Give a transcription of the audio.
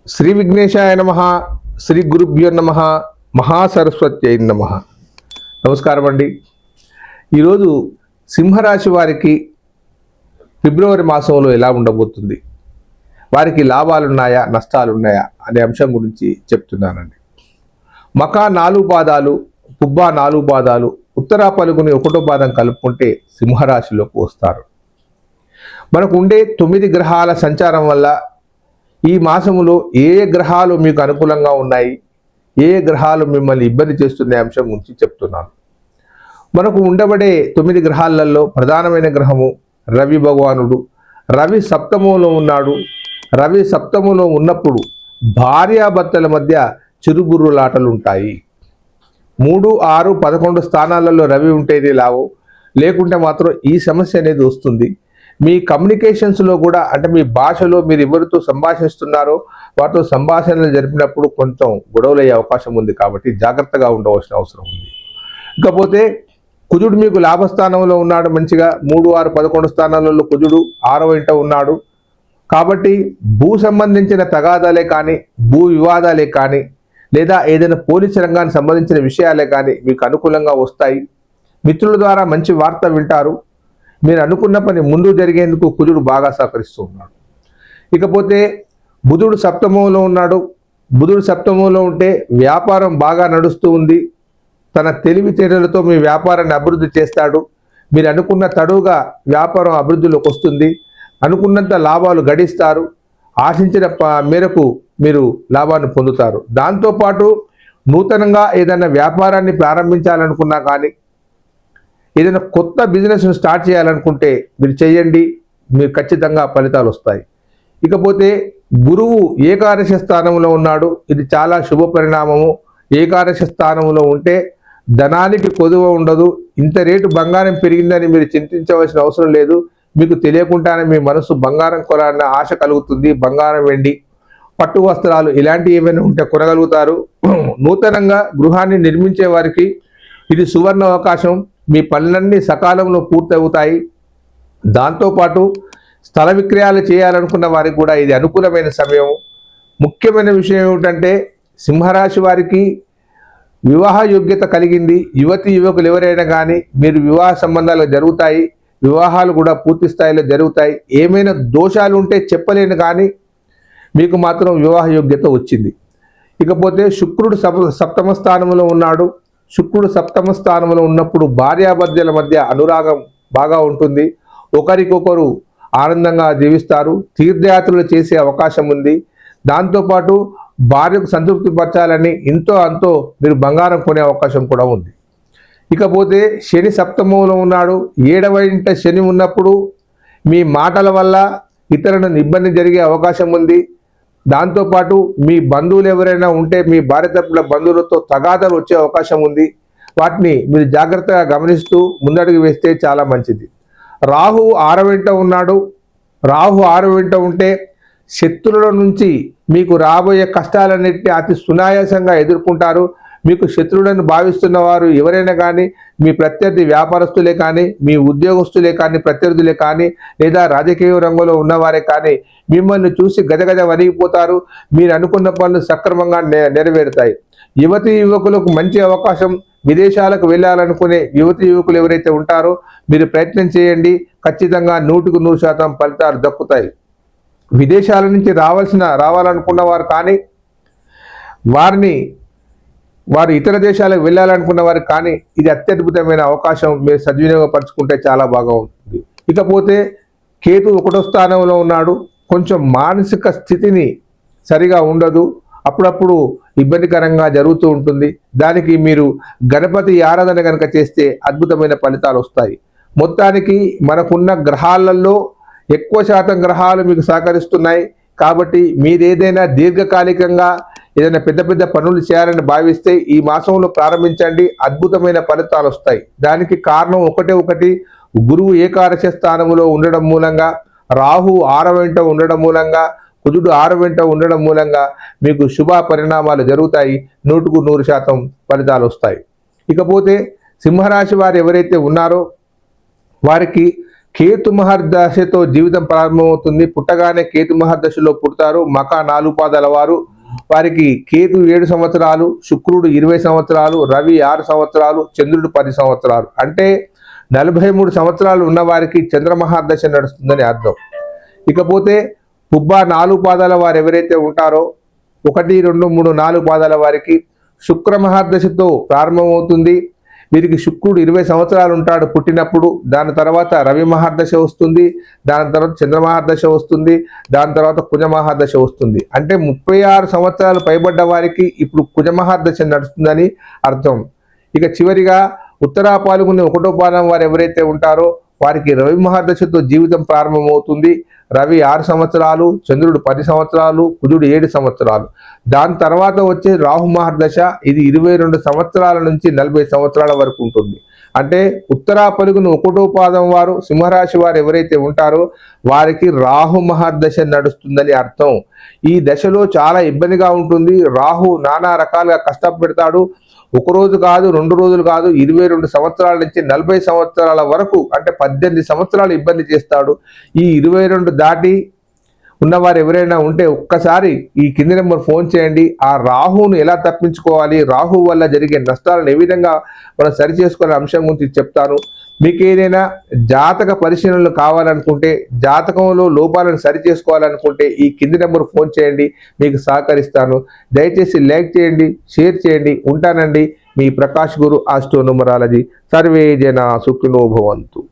శ్రీ విఘ్నేశాయ నమ. శ్రీ గురుభ్యో నమ. మహాసరస్వత్యై నమ. నమస్కారం అండి. ఈరోజు సింహరాశి వారికి ఫిబ్రవరి మాసంలో ఎలా ఉండబోతుంది, వారికి లాభాలున్నాయా నష్టాలున్నాయా అనే అంశం గురించి చెప్తున్నానండి. మకా 4 పాదాలు, పుబ్బా 4 పాదాలు, ఉత్తరా పలుగుని 1వ పాదం కలుపుకుంటే సింహరాశిలోకి వస్తారు. మనకు ఉండే 9 గ్రహాల సంచారం వల్ల ఈ మాసములో ఏ గ్రహాలు మీకు అనుకూలంగా ఉన్నాయి, ఏ గ్రహాలు మిమ్మల్ని ఇబ్బంది చేస్తున్న అంశం గురించి చెప్తున్నాను. మనకు ఉండబడే 9 గ్రహాలలో ప్రధానమైన గ్రహము రవి భగవానుడు. రవి సప్తమంలో ఉన్నాడు. రవి సప్తమంలో ఉన్నప్పుడు భార్యాభర్తల మధ్య చిరుగుర్రులాటలు ఉంటాయి. 3, 6, 11 స్థానాలలో రవి ఉంటేనే లాభం, లేకుంటే మాత్రం ఈ సమస్య అనేది వస్తుంది. మీ కమ్యూనికేషన్స్లో కూడా, అంటే మీ భాషలో మీరు ఎవరితో సంభాషిస్తున్నారో వాటితో సంభాషణలు జరిపినప్పుడు కొంచెం గొడవలు అయ్యే అవకాశం ఉంది. కాబట్టి జాగ్రత్తగా ఉండవలసిన అవసరం ఉంది. ఇకపోతే కుజుడు మీకు లాభస్థానంలో ఉన్నాడు. మంచిగా 3, 6, 11 స్థానాలలో కుజుడు 6వ ఇంట ఉన్నాడు. కాబట్టి భూ సంబంధించిన తగాదాలే కానీ, భూ వివాదాలే కానీ, లేదా ఏదైనా పోలీసు రంగానికి సంబంధించిన విషయాలే కానీ మీకు అనుకూలంగా వస్తాయి. మిత్రుల ద్వారా మంచి వార్త వింటారు. మీరు అనుకున్న పని ముందు జరిగేందుకు కుజుడు బాగా సహకరిస్తూ ఉన్నాడు. ఇకపోతే బుధుడు సప్తమంలో ఉన్నాడు. బుధుడు సప్తమంలో ఉంటే వ్యాపారం బాగా నడుస్తూ ఉంది. తన తెలివితేటలతో మీ వ్యాపారాన్ని అభివృద్ధి చేస్తాడు. మీరు అనుకున్న తడుగా వ్యాపారం అభివృద్ధిలోకి వస్తుంది. అనుకున్నంత లాభాలు గడిస్తారు. ఆశించిన మేరకు మీరు లాభాన్ని పొందుతారు. దాంతోపాటు నూతనంగా ఏదైనా వ్యాపారాన్ని ప్రారంభించాలనుకున్నా కానీ, ఏదైనా కొత్త బిజినెస్ స్టార్ట్ చేయాలనుకుంటే మీరు చేయండి, మీరు ఖచ్చితంగా ఫలితాలు వస్తాయి. ఇకపోతే గురువు ఏకాదశ స్థానంలో ఉన్నాడు. ఇది చాలా శుభ పరిణామము. ఏకాదశ స్థానంలో ఉంటే ధనానికి కొదువ ఉండదు. ఇంత రేటు బంగారం పెరిగిందని మీరు చింతించవలసిన అవసరం లేదు. మీకు తెలియకుండానే మీ మనసు బంగారం కొనాలన్న ఆశ కలుగుతుంది. బంగారం, వెండి, పట్టు వస్త్రాలు ఇలాంటివి ఏమైనా ఉంటే కొనగలుగుతారు. నూతనంగా గృహాన్ని నిర్మించే వారికి ఇది సువర్ణ అవకాశం. మీ పనులన్నీ సకాలంలో పూర్తవుతాయి. దాంతోపాటు స్థల విక్రయాలు చేయాలనుకున్న వారికి కూడా ఇది అనుకూలమైన సమయం. ముఖ్యమైన విషయం ఏమిటంటే, సింహరాశి వారికి వివాహ యోగ్యత కలిగింది. యువతి యువకులు ఎవరైనా కానీ మీరు వివాహ సంబంధాలు జరుగుతాయి. వివాహాలు కూడా పూర్తి స్థాయిలో జరుగుతాయి. ఏమైనా దోషాలు ఉంటే చెప్పలేను కానీ మీకు మాత్రం వివాహ యోగ్యత వచ్చింది. ఇకపోతే శుక్రుడు సప్తమ స్థానంలో ఉన్నాడు. శుక్రుడు సప్తమ స్థానంలో ఉన్నప్పుడు భార్యాభర్తల మధ్య అనురాగం బాగా ఉంటుంది. ఒకరికొకరు ఆనందంగా జీవిస్తారు. తీర్థయాత్రలు చేసే అవకాశం ఉంది. దాంతోపాటు భార్యకు సంతృప్తి పరచాలని ఇంతో అంతో మీరు బంగారం కొనే అవకాశం కూడా ఉంది. ఇకపోతే శని సప్తమంలో ఉన్నాడు. 7వ ఇంట శని ఉన్నప్పుడు మీ మాటల వల్ల ఇతరులను ఇబ్బంది జరిగే అవకాశం ఉంది. దాంతోపాటు మీ బంధువులు ఎవరైనా ఉంటే మీ భార్య తరపున బంధువులతో తగాదాలు వచ్చే అవకాశం ఉంది. వాటిని మీరు జాగ్రత్తగా గమనిస్తూ ముందడుగు వేస్తే చాలా మంచిది. రాహు 6వ ఇంట ఉన్నాడు. రాహు 6వ ఇంట ఉంటే శత్రువుల నుంచి మీకు రాబోయే కష్టాలన్నింటినీ అతి సునాయాసంగా ఎదుర్కొంటారు. మీకు శత్రువులను భావిస్తున్న వారు ఎవరైనా కానీ, మీ ప్రత్యర్థి వ్యాపారస్తులే కానీ, మీ ఉద్యోగస్తులే కానీ, ప్రత్యర్థులే కానీ, లేదా రాజకీయ రంగంలో ఉన్నవారే కానీ మిమ్మల్ని చూసి గజగజ వణిగిపోతారు. మీరు అనుకున్న పనులు సక్రమంగా నెరవేరుతాయి. యువతి యువకులకు మంచి అవకాశం. విదేశాలకు వెళ్ళాలనుకునే యువతి యువకులు ఎవరైతే ఉంటారో మీరు ప్రయత్నం చేయండి. ఖచ్చితంగా 100% ఫలితాలు దక్కుతాయి. విదేశాల నుంచి రావాలనుకున్న వారు కానీ, వారు ఇతర దేశాలకు వెళ్ళాలనుకున్న వారు కానీ ఇది అత్యద్భుతమైన అవకాశం. మీరు సద్వినియోగపరచుకుంటే చాలా బాగా ఉంటుంది. ఇకపోతే కేతు 1వ స్థానంలో ఉన్నాడు. కొంచెం మానసిక స్థితిని సరిగా ఉండదు. అప్పుడప్పుడు ఇబ్బందికరంగా జరుగుతూ ఉంటుంది. దానికి మీరు గణపతి ఆరాధన కనుక చేస్తే అద్భుతమైన ఫలితాలు వస్తాయి. మొత్తానికి మనకున్న గ్రహాలలో ఎక్కువ శాతం గ్రహాలు మీకు సహకరిస్తున్నాయి. కాబట్టి మీరేదైనా దీర్ఘకాలికంగా ఏదైనా పెద్ద పెద్ద పనులు చేయాలని భావిస్తే ఈ మాసంలో ప్రారంభించండి. అద్భుతమైన ఫలితాలు వస్తాయి. దానికి కారణం ఒకటి గురువు ఏకాదశ స్థానంలో ఉండడం మూలంగా, రాహు 6వ ఇంట ఉండడం మూలంగా, కుజుడు 6వ ఇంట ఉండడం మూలంగా మీకు శుభ పరిణామాలు జరుగుతాయి. 100% ఫలితాలు వస్తాయి. ఇకపోతే సింహరాశి వారు ఎవరైతే ఉన్నారో వారికి కేతు మహర్దశతో జీవితం ప్రారంభమవుతుంది. పుట్టగానే కేతు మహర్దశలో పుడతారు. మక 4 పాదాల వారు. వారికి కేతు 7 సంవత్సరాలు, శుక్రుడు 20 సంవత్సరాలు, రవి 6 సంవత్సరాలు, చంద్రుడు 10 సంవత్సరాలు. అంటే 43 సంవత్సరాలు ఉన్న వారికి చంద్ర మహర్దశ నడుస్తుందని అర్థం. ఇకపోతే పుబ్బ 4 పాదాల వారు ఎవరైతే ఉంటారో 1, 2, 3, 4 పాదాల వారికి శుక్ర మహర్దశతో ప్రారంభమవుతుంది. వీరికి శుక్రుడు 20 సంవత్సరాలు ఉంటాడు పుట్టినప్పుడు. దాని తర్వాత రవి మహర్దశ వస్తుంది. దాని తర్వాత చంద్ర మహర్దశ వస్తుంది. దాని తర్వాత కుజ మహర్దశ వస్తుంది. అంటే 36 సంవత్సరాలు పైబడ్డ వారికి ఇప్పుడు కుజ మహర్దశ నడుస్తుందని అర్థం. ఇక చివరిగా ఉత్తరా పాల్గొని 1వ పాదం వారు ఎవరైతే ఉంటారో వారికి రవి మహర్దశతో జీవితం ప్రారంభమవుతుంది. రవి 6 సంవత్సరాలు, చంద్రుడు 10 సంవత్సరాలు, కుజుడు 7 సంవత్సరాలు. దాని తర్వాత వచ్చే రాహు మహర్దశ, ఇది 22 సంవత్సరాల నుంచి 40 సంవత్సరాల వరకు ఉంటుంది. అంటే ఉత్తరా పలుగును 1వ పాదం వారు సింహరాశి వారు ఎవరైతే ఉంటారో వారికి రాహు మహర్దశ నడుస్తుందని అర్థం. ఈ దశలో చాలా ఇబ్బందిగా ఉంటుంది. రాహు నానా రకాలుగా కష్టపెడతాడు. 1 రోజు కాదు, 2 రోజులు కాదు, 22 సంవత్సరాల నుంచి 40 సంవత్సరాల వరకు, అంటే 18 సంవత్సరాలు ఇబ్బంది చేస్తాడు. ఈ 22 దాటి ఉన్నవారు ఎవరైనా ఉంటే ఒక్కసారి ఈ కింది నెంబర్ ఫోన్ చేయండి. ఆ రాహును ఎలా తప్పించుకోవాలి, రాహు వల్ల జరిగే నష్టాలను ఏ విధంగా మనం సరి చేసుకునే అంశం గురించి చెప్తాను. మీకు ఏదైనా జాతక పరిశీలనలు కావాలనుకుంటే, జాతకంలో లోపాలను సరి చేసుకోవాలనుకుంటే ఈ కింది నెంబర్ ఫోన్ చేయండి, మీకు సహకరిస్తాను. దయచేసి లైక్ చేయండి, షేర్ చేయండి. ఉంటానండి, మీ ప్రకాష్ గురు ఆస్ట్రో న్యూమరాలజీ. సర్వే జన సుఖినో భవంతు.